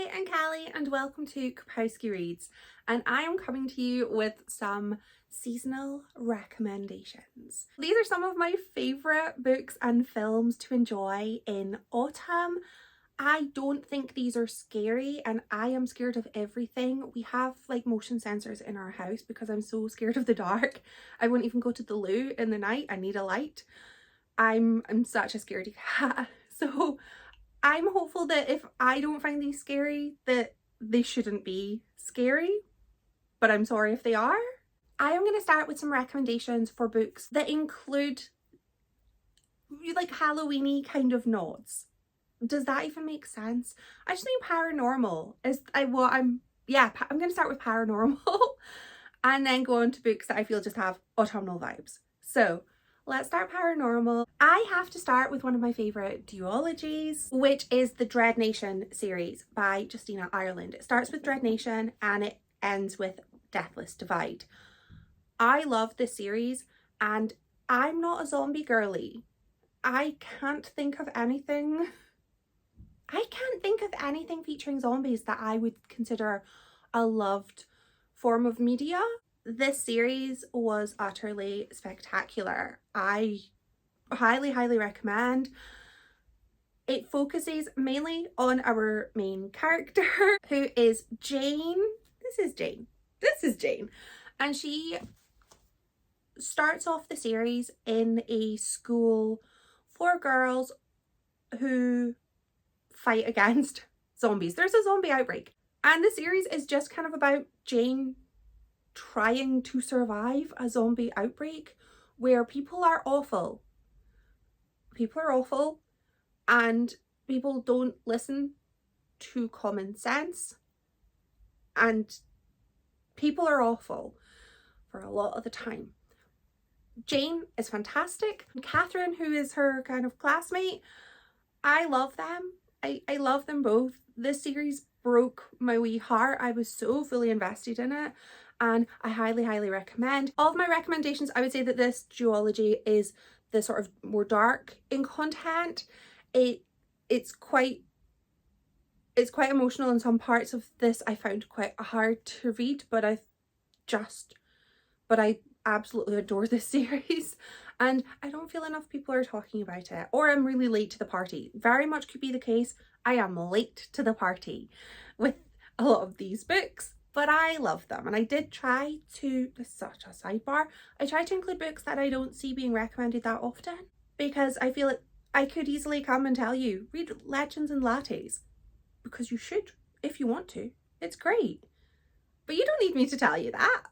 Hi, I'm Callie and welcome to Kapowski Reads, and I am coming to you with some seasonal recommendations. These are some of my favourite books and films to enjoy in autumn. I don't think these are scary, and I am scared of everything. We have like motion sensors in our house because I'm so scared of the dark. I won't even go to the loo in the night. I need a light. I'm such a scaredy cat. So I'm hopeful that if I don't find these scary, that they shouldn't be scary, but I'm sorry if they are. I am going to start with some recommendations for books that include like Halloween-y kind of nods. Does that even make sense? I just think paranormal is I'm going to start with paranormal and then go on to books that I feel just have autumnal vibes. So let's start paranormal. I have to start with one of my favourite duologies, which is the Dread Nation series by Justina Ireland. It starts with Dread Nation and it ends with Deathless Divide. I love this series and I'm not a zombie girly. I can't think of anything featuring zombies that I would consider a loved form of media. This series was utterly spectacular. I highly recommend. It focuses mainly on our main character, who is Jane. This is Jane. And she starts off the series in a school for girls who fight against zombies. There's a zombie outbreak. And the series is just kind of about Jane trying to survive a zombie outbreak where people are awful. People are awful and people don't listen to common sense, and people are awful for a lot of the time. Jane is fantastic. Catherine, who is her kind of classmate, I love them. I love them both. This series broke my wee heart. I was so fully invested in it and I highly recommend. Of my recommendations, I would say that this duology is the sort of more dark in content. It's quite emotional in some parts of this. I found quite hard to read, but I absolutely adore this series and I don't feel enough people are talking about it, or I'm really late to the party. Very much could be the case. I am late to the party with a lot of these books, but I love them. And I did try to, this is such a sidebar, I tried to include books that I don't see being recommended that often because I feel like I could easily come and tell you, read Legends and Lattes, because you should if you want to. It's great. But you don't need me to tell you that.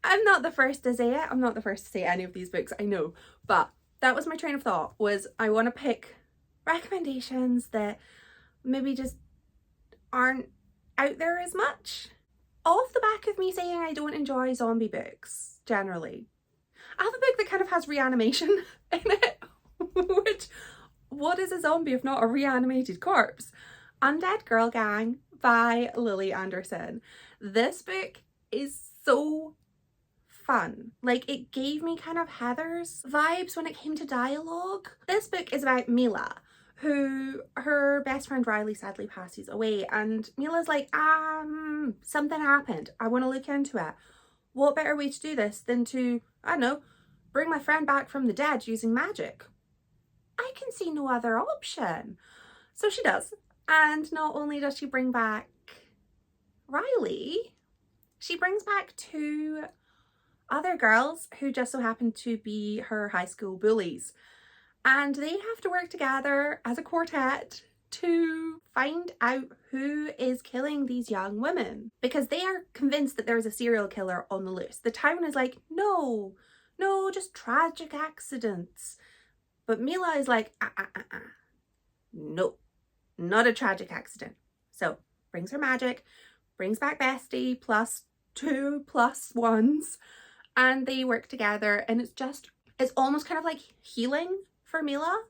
I'm not the first to say it. I'm not the first to say any of these books, I know. But that was my train of thought, was I want to pick recommendations that maybe just aren't out there as much. Off the back of me saying I don't enjoy zombie books, generally, I have a book that kind of has reanimation in it, which, what is a zombie if not a reanimated corpse? Undead Girl Gang by Lily Anderson. This book is so fun. Like, it gave me kind of Heather's vibes when it came to dialogue. This book is about Mila, who her best friend Riley sadly passes away, and Mila's like, something happened. I want to look into it. What better way to do this than to, I don't know, bring my friend back from the dead using magic? I can see no other option. So she does. And not only does she bring back Riley, she brings back two other girls who just so happen to be her high school bullies. And they have to work together as a quartet to find out who is killing these young women, because they are convinced that there's a serial killer on the loose. The town is like, no, just tragic accidents. But Mila is like, no, not a tragic accident. So brings her magic, brings back Bestie plus 2 plus 1s, and they work together, and it's almost kind of like healing for Mila,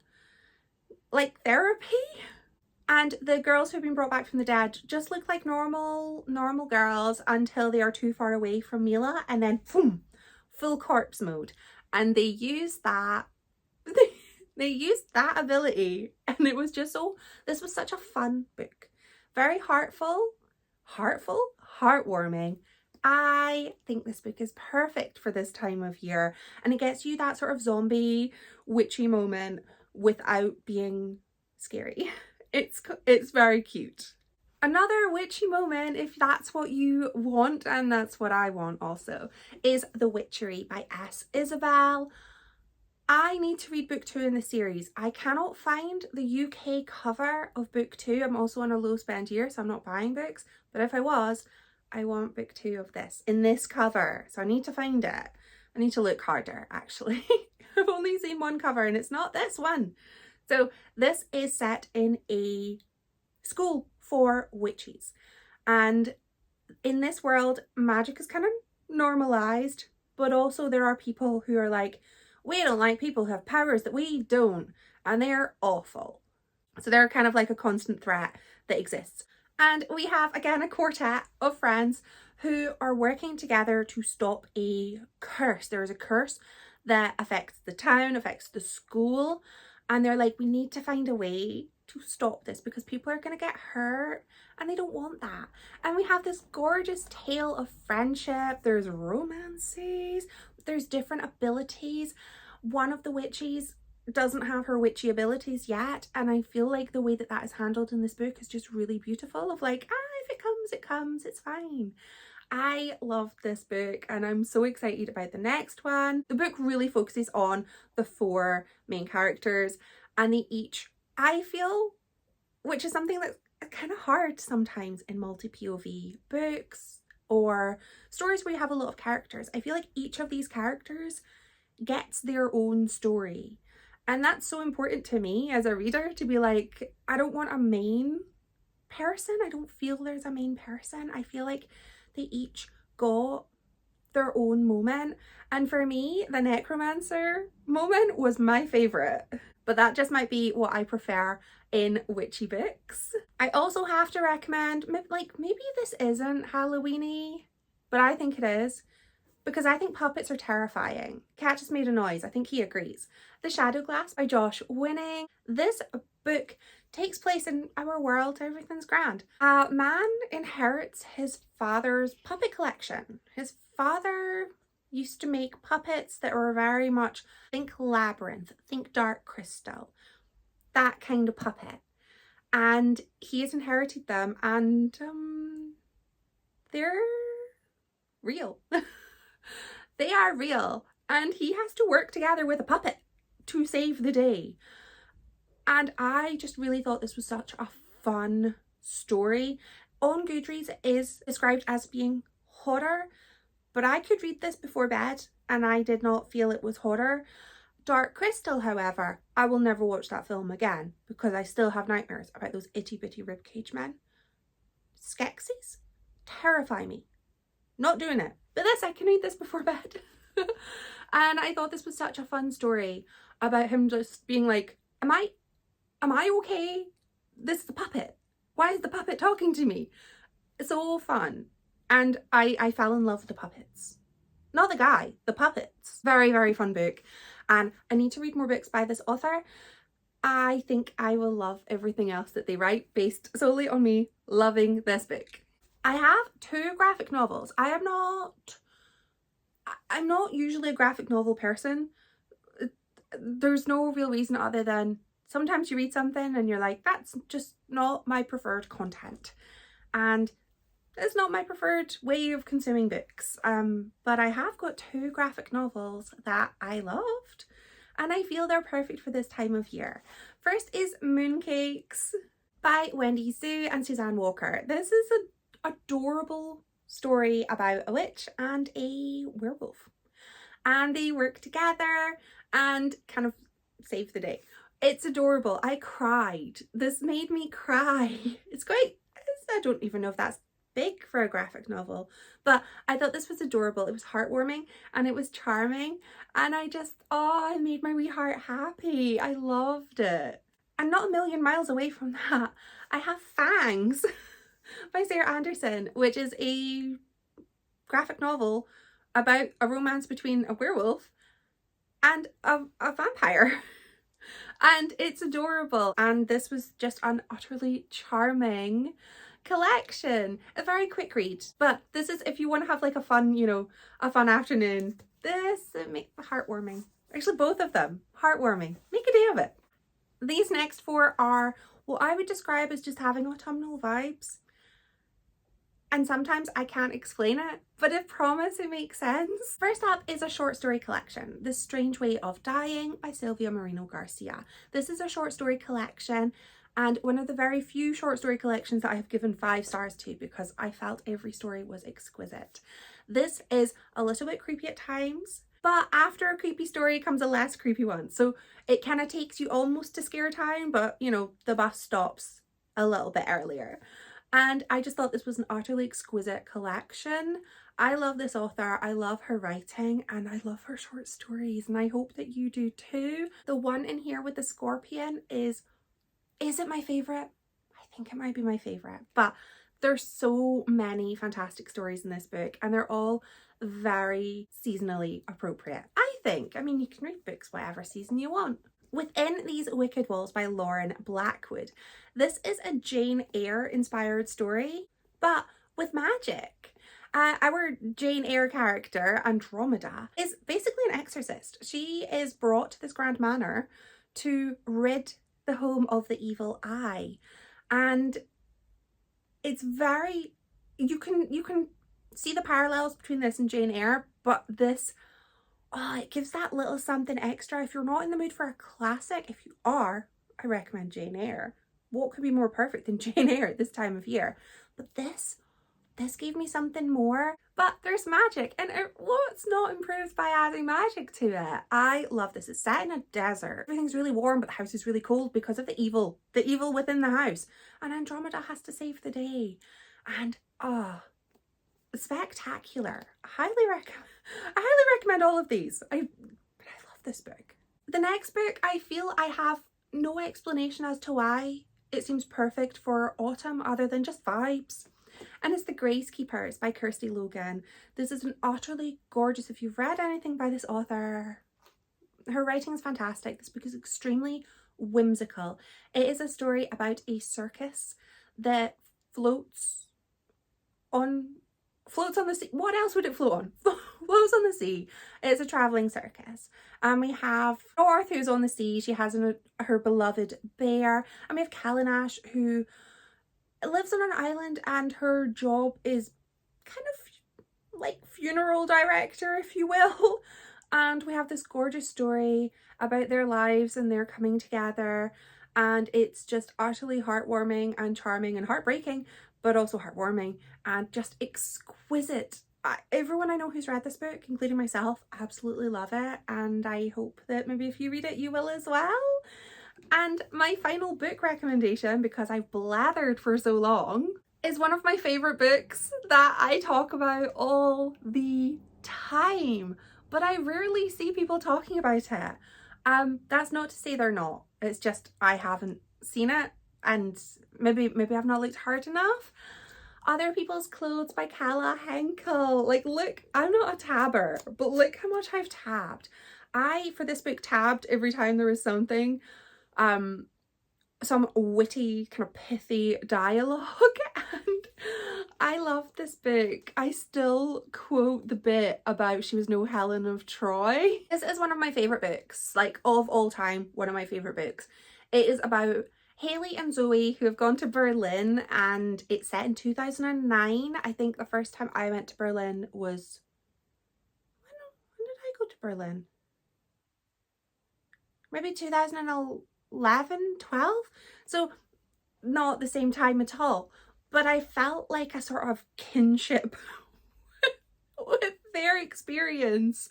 like therapy. And the girls who've been brought back from the dead just look like normal girls until they are too far away from Mila, and then boom, full corpse mode. And they use that they used that ability, and it was just this was such a fun book. very heartwarming. I think this book is perfect for this time of year, and it gets you that sort of zombie witchy moment without being scary. It's very cute. Another witchy moment, if that's what you want, and that's what I want also, is The Witchery by S. Isabel. I need to read book 2 in the series. I cannot find the UK cover of book 2. I'm also on a low spend year, so I'm not buying books. But if I was, I want book 2 of this in this cover. So I need to find it. I need to look harder, actually. I've only seen one cover and it's not this one. So this is set in a school for witches. And in this world, magic is kind of normalized, but also there are people who are like, we don't like people who have powers that we don't, and they're awful. So they're kind of like a constant threat that exists. And we have, again, a quartet of friends who are working together to stop a curse. There is a curse that affects the town, affects the school, and they're like, we need to find a way to stop this because people are going to get hurt and they don't want that. And we have this gorgeous tale of friendship. There's romances, there's different abilities. One of the witches doesn't have her witchy abilities yet, and I feel like the way that that is handled in this book is just really beautiful, of like, if it comes, it comes, it's fine. I loved this book and I'm so excited about the next one. The book really focuses on the 4 main characters, and they each, I feel, which is something that's kind of hard sometimes in multi-POV books or stories where you have a lot of characters. I feel like each of these characters gets their own story. And that's so important to me as a reader, to be like, I don't want a main person. I don't feel there's a main person. I feel like they each got their own moment. And for me, the necromancer moment was my favourite. But that just might be what I prefer in witchy books. I also have to recommend, maybe this isn't Halloween-y, but I think it is, because I think puppets are terrifying. Cat just made a noise. I think he agrees. The Shadow Glass by Josh Winning. This book takes place in our world. Everything's grand. A man inherits his father's puppet collection. His father used to make puppets that were very much, think Labyrinth, think Dark Crystal, that kind of puppet. And he has inherited them, and they're real. They are real, and he has to work together with a puppet to save the day. And I just really thought this was such a fun story. On Goodreads it is described as being horror, but I could read this before bed and I did not feel it was horror. Dark Crystal, however, I will never watch that film again because I still have nightmares about those itty bitty ribcage men. Skeksis terrify me. Not doing it. But this, I can read this before bed. And I thought this was such a fun story about him just being like, am I okay? This is the puppet. Why is the puppet talking to me? It's so fun. And I fell in love with the puppets. Not the guy, the puppets. Very, very fun book. And I need to read more books by this author. I think I will love everything else that they write based solely on me loving this book. I have 2 graphic novels. I'm not usually a graphic novel person. There's no real reason other than sometimes you read something and you're like, that's just not my preferred content. And it's not my preferred way of consuming books. But I have got 2 graphic novels that I loved, and I feel they're perfect for this time of year. First is Mooncakes by Wendy Sue and Suzanne Walker. This is an adorable story about a witch and a werewolf, and they work together and kind of save the day. It's adorable. I cried. This made me cry. I don't even know if that's big for a graphic novel, but I thought this was adorable. It was heartwarming and it was charming, and it made my wee heart happy. I loved it. And not a million miles away from that, I have Fangs by Sarah Anderson, which is a graphic novel about a romance between a werewolf and a vampire. And it's adorable. And this was just an utterly charming collection. A very quick read, but this is if you want to have like a fun, you know, a fun afternoon. This make heartwarming. Actually, both of them heartwarming. Make a day of it. These next four are what I would describe as just having autumnal vibes. And sometimes I can't explain it, but I promise it makes sense. First up is a short story collection, The Strange Way of Dying by Silvia Moreno Garcia. This is a short story collection and one of the very few short story collections that I have given 5 stars to because I felt every story was exquisite. This is a little bit creepy at times, but after a creepy story comes a less creepy one. So it kind of takes you almost to scare time, but you know, the bus stops a little bit earlier. And I just thought this was an utterly exquisite collection. I love this author, I love her writing, and I love her short stories, and I hope that you do too. The one in here with the scorpion is it my favourite? I think it might be my favourite, but there's so many fantastic stories in this book, and they're all very seasonally appropriate, I think. I mean, you can read books whatever season you want. Within These Wicked Walls by Lauren Blackwood. This is a Jane Eyre inspired story, but with magic. Our Jane Eyre character, Andromeda, is basically an exorcist. She is brought to this grand manor to rid the home of the evil eye. And it's very, you can see the parallels between this and Jane Eyre, but this, oh, it gives that little something extra. If you're not in the mood for a classic, if you are, I recommend Jane Eyre. What could be more perfect than Jane Eyre at this time of year? But this gave me something more. But there's magic, and what's not improved by adding magic to it? I love this. It's set in a desert. Everything's really warm, but the house is really cold because of the evil within the house. And Andromeda has to save the day. And spectacular. I highly recommend all of these. I love this book. The next book, I feel I have no explanation as to why it seems perfect for autumn other than just vibes. And it's The Gracekeepers by Kirsty Logan. This is an utterly gorgeous, if you've read anything by this author, her writing is fantastic. This book is extremely whimsical. It is a story about a circus that floats on the sea. What else would it float on? Floats on the sea. It's a travelling circus. And we have North, who's on the sea. She has her beloved bear. And we have Kalinash, who lives on an island, and her job is kind of like funeral director, if you will. And we have this gorgeous story about their lives and their coming together. And it's just utterly heartwarming and charming and heartbreaking, but also heartwarming and just exquisite. Everyone I know who's read this book, including myself, absolutely love it, and I hope that maybe if you read it you will as well. And my final book recommendation, because I've blathered for so long, is one of my favourite books that I talk about all the time, but I rarely see people talking about it. That's not to say they're not, it's just I haven't seen it, and maybe I've not looked hard enough. Other People's Clothes by Kala Henkel. Like, look, I'm not a tabber, but look how much I've tabbed. I, for this book, tabbed every time there was something, some witty, kind of pithy dialogue, and I love this book. I still quote the bit about she was no Helen of Troy. This is one of my favourite books, like of all time, one of my favourite books. It is about Haley and Zoe, who have gone to Berlin, and it's set in 2009. I think the first time I went to Berlin was, when did I go to Berlin? Maybe 2011, 12? So not the same time at all. But I felt like a sort of kinship with their experience.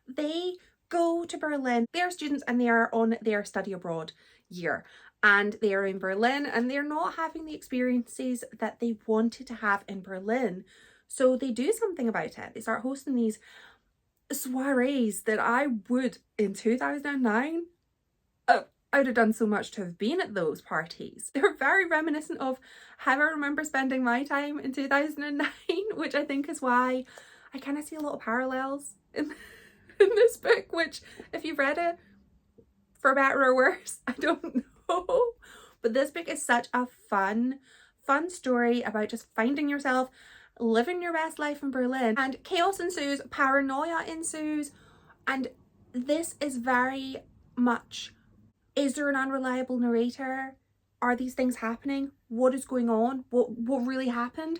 They go to Berlin. They're students and they are on their study abroad year. And they are in Berlin and they're not having the experiences that they wanted to have in Berlin. So they do something about it. They start hosting these soirees that I would, in 2009, I would have done so much to have been at those parties. They're very reminiscent of how I remember spending my time in 2009, which I think is why I kind of see a lot of parallels in this book, which if you've read it, for better or worse, I don't know. But this book is such a fun, fun story about just finding yourself, living your best life in Berlin, and chaos ensues, paranoia ensues, and this is very much, is there an unreliable narrator? Are these things happening? What is going on? What really happened?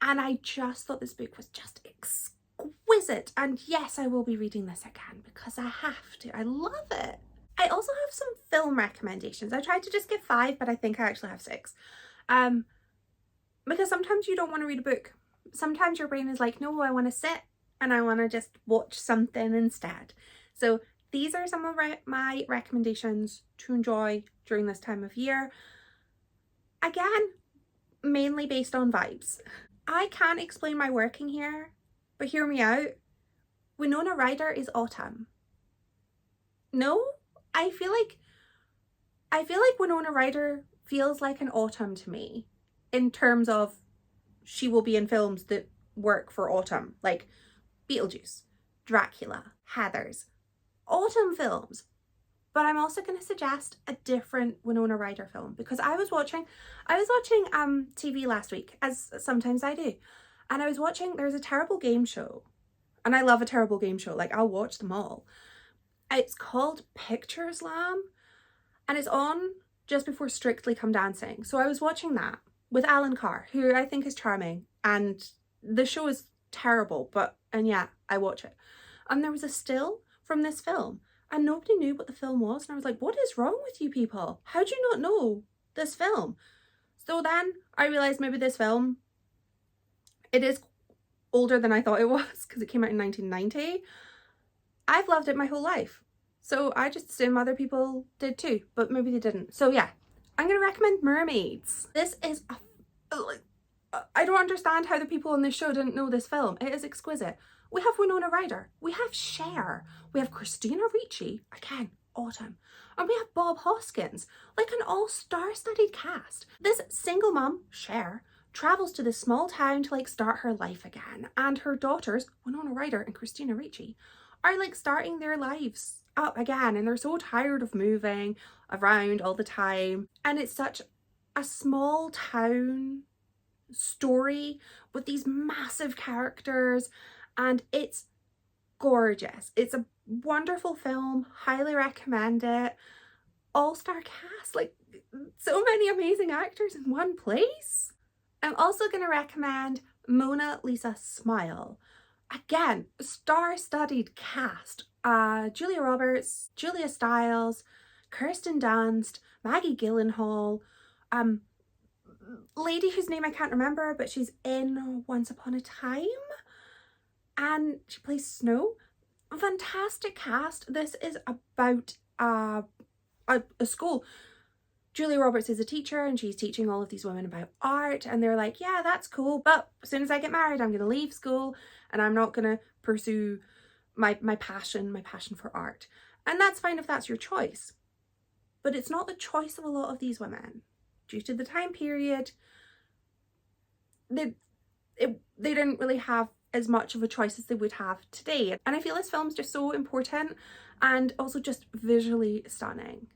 And I just thought this book was just exquisite. And yes, I will be reading this again because I have to. I love it. I also have some film recommendations. I tried to just give 5, but I think I actually have 6. Because sometimes you don't want to read a book. Sometimes your brain is like, no, I want to sit and I want to just watch something instead. So these are some of my recommendations to enjoy during this time of year. Again, mainly based on vibes. I can't explain my working here, but hear me out. Winona Ryder is autumn. No? I feel like Winona Ryder feels like an autumn to me in terms of she will be in films that work for autumn, like Beetlejuice, Dracula, Heathers, autumn films. But I'm also going to suggest a different Winona Ryder film because I was watching TV last week, as sometimes I do, and I was watching, there's a terrible game show, and I love a terrible game show, like I'll watch them all. It's called Picture Slam, and it's on just before Strictly Come Dancing. So I was watching that with Alan Carr, who I think is charming, and the show is terrible, and yeah, I watch it. And there was a still from this film, and nobody knew what the film was. And I was like, what is wrong with you people? How do you not know this film? So then I realized maybe this film, it is older than I thought it was because it came out in 1990. I've loved it my whole life. So I just assume other people did too, but maybe they didn't. So yeah, I'm going to recommend Mermaids. This is I don't understand how the people on this show didn't know this film. It is exquisite. We have Winona Ryder, we have Cher, we have Christina Ricci, again, autumn, and we have Bob Hoskins, like an all star-studded cast. This single mum, Cher, travels to this small town to like start her life again, and her daughters, Winona Ryder and Christina Ricci, are like starting their lives up again, and they're so tired of moving around all the time. And it's such a small town story with these massive characters, and it's gorgeous. It's a wonderful film, highly recommend it. All-star cast, like so many amazing actors in one place. I'm also going to recommend Mona Lisa Smile. Again, star-studded cast. Julia Roberts, Julia Stiles, Kirsten Dunst, Maggie Gyllenhaal, lady whose name I can't remember, but she's in Once Upon a Time, and she plays Snow. Fantastic cast. This is about a school. Julia Roberts is a teacher and she's teaching all of these women about art, and they're like, yeah, that's cool, but as soon as I get married, I'm going to leave school and I'm not going to pursue my passion for art. And that's fine if that's your choice. But it's not the choice of a lot of these women. Due to the time period, they didn't really have as much of a choice as they would have today. And I feel this film's just so important and also just visually stunning.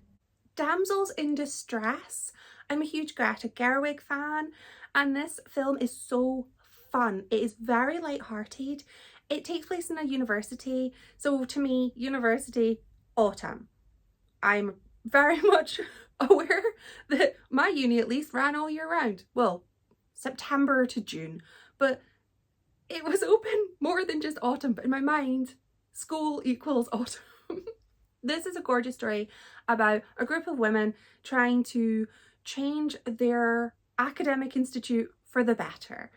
Damsels in Distress. I'm a huge Greta Gerwig fan, and this film is so fun. It is very light-hearted. It takes place in a university, so to me, university, autumn. I'm very much aware that my uni at least ran all year round. Well, September to June, but it was open more than just autumn. But in my mind, school equals autumn. This is a gorgeous story about a group of women trying to change their academic institute for the better.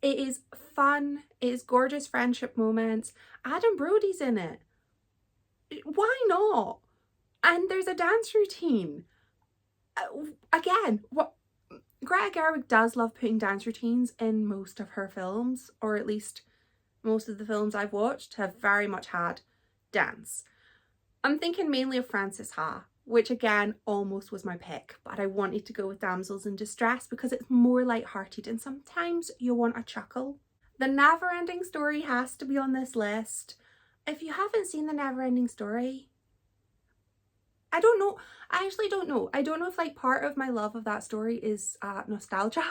It is fun, it is gorgeous friendship moments. Adam Brody's in it. Why not? And there's a dance routine. Again, Greta Gerwig does love putting dance routines in most of her films, or at least most of the films I've watched have very much had dance. I'm thinking mainly of Frances Ha, which again almost was my pick, but I wanted to go with Damsels in Distress because it's more light-hearted and sometimes you want a chuckle. The Never-Ending Story has to be on this list. If you haven't seen The Never-Ending Story, I don't know. I actually don't know. I don't know if like part of my love of that story is nostalgia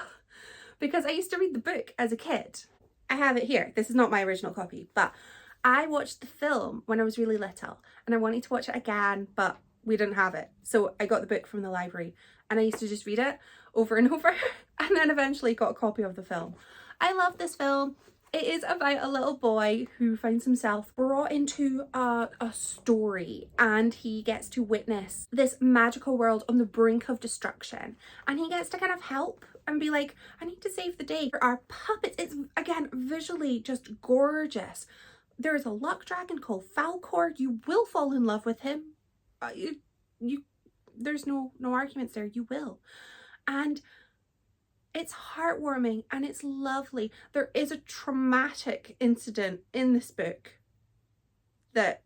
because I used to read the book as a kid. I have it here. This is not my original copy, but I watched the film when I was really little and I wanted to watch it again, but we didn't have it. So I got the book from the library and I used to just read it over and over and then eventually got a copy of the film. I love this film. It is about a little boy who finds himself brought into a story and he gets to witness this magical world on the brink of destruction, and he gets to kind of help and be like, I need to save the day. There are puppets. It's, again, visually just gorgeous. There is a luck dragon called Falcor. You will fall in love with him. There's no arguments there. You will. And it's heartwarming and it's lovely. There is a traumatic incident in this book that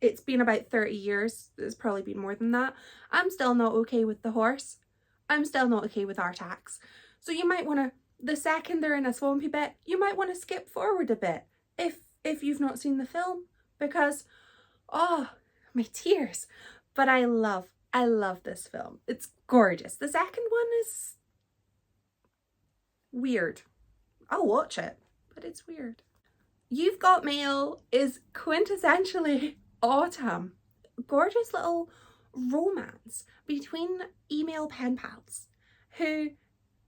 it's been about 30 years. It's probably been more than that. I'm still not okay with the horse. I'm still not okay with Artax. So you might want to, the second they're in a swampy bit, you might want to skip forward a bit if you've not seen the film, because, oh, my tears. But I love this film. It's gorgeous. The second one is weird. I'll watch it, but it's weird. You've Got Mail is quintessentially autumn. Gorgeous little romance between email pen pals who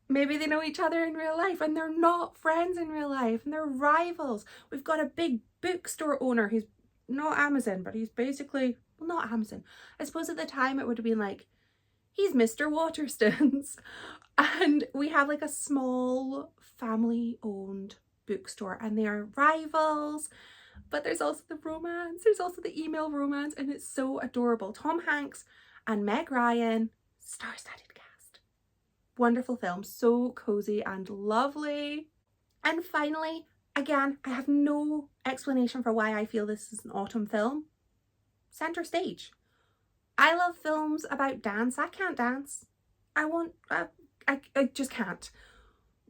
maybe they know each other in real life and they're not friends in real life and they're rivals. We've got a big bookstore owner who's not Amazon, but he's basically, well, not Amazon. I suppose at the time it would have been like, he's Mr. Waterstones. And we have like a small family-owned bookstore and they are rivals. But there's also the romance. There's also the email romance and it's so adorable. Tom Hanks and Meg Ryan, star-studded cast. Wonderful film, so cozy and lovely. And finally, again, I have no explanation for why I feel this is an autumn film. Center stage. I love films about dance. I can't dance. I just can't.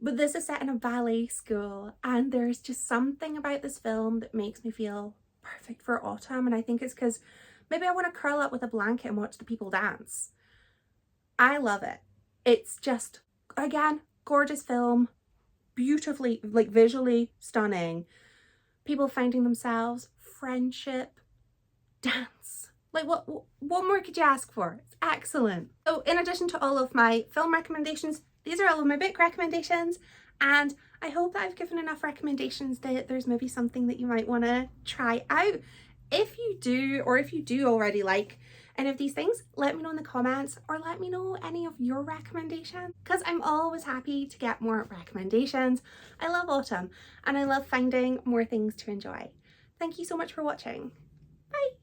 But this is set in a ballet school and there's just something about this film that makes me feel perfect for autumn. And I think it's because maybe I want to curl up with a blanket and watch the people dance. I love it. It's just, again, gorgeous film, beautifully, like visually stunning. People finding themselves, friendship, dance. Like what more could you ask for? It's excellent. So in addition to all of my film recommendations, these are all of my book recommendations, and I hope that I've given enough recommendations that there's maybe something that you might want to try out. If you do, or if you do already like any of these things, let me know in the comments or let me know any of your recommendations, because I'm always happy to get more recommendations. I love autumn and I love finding more things to enjoy. Thank you so much for watching. Bye!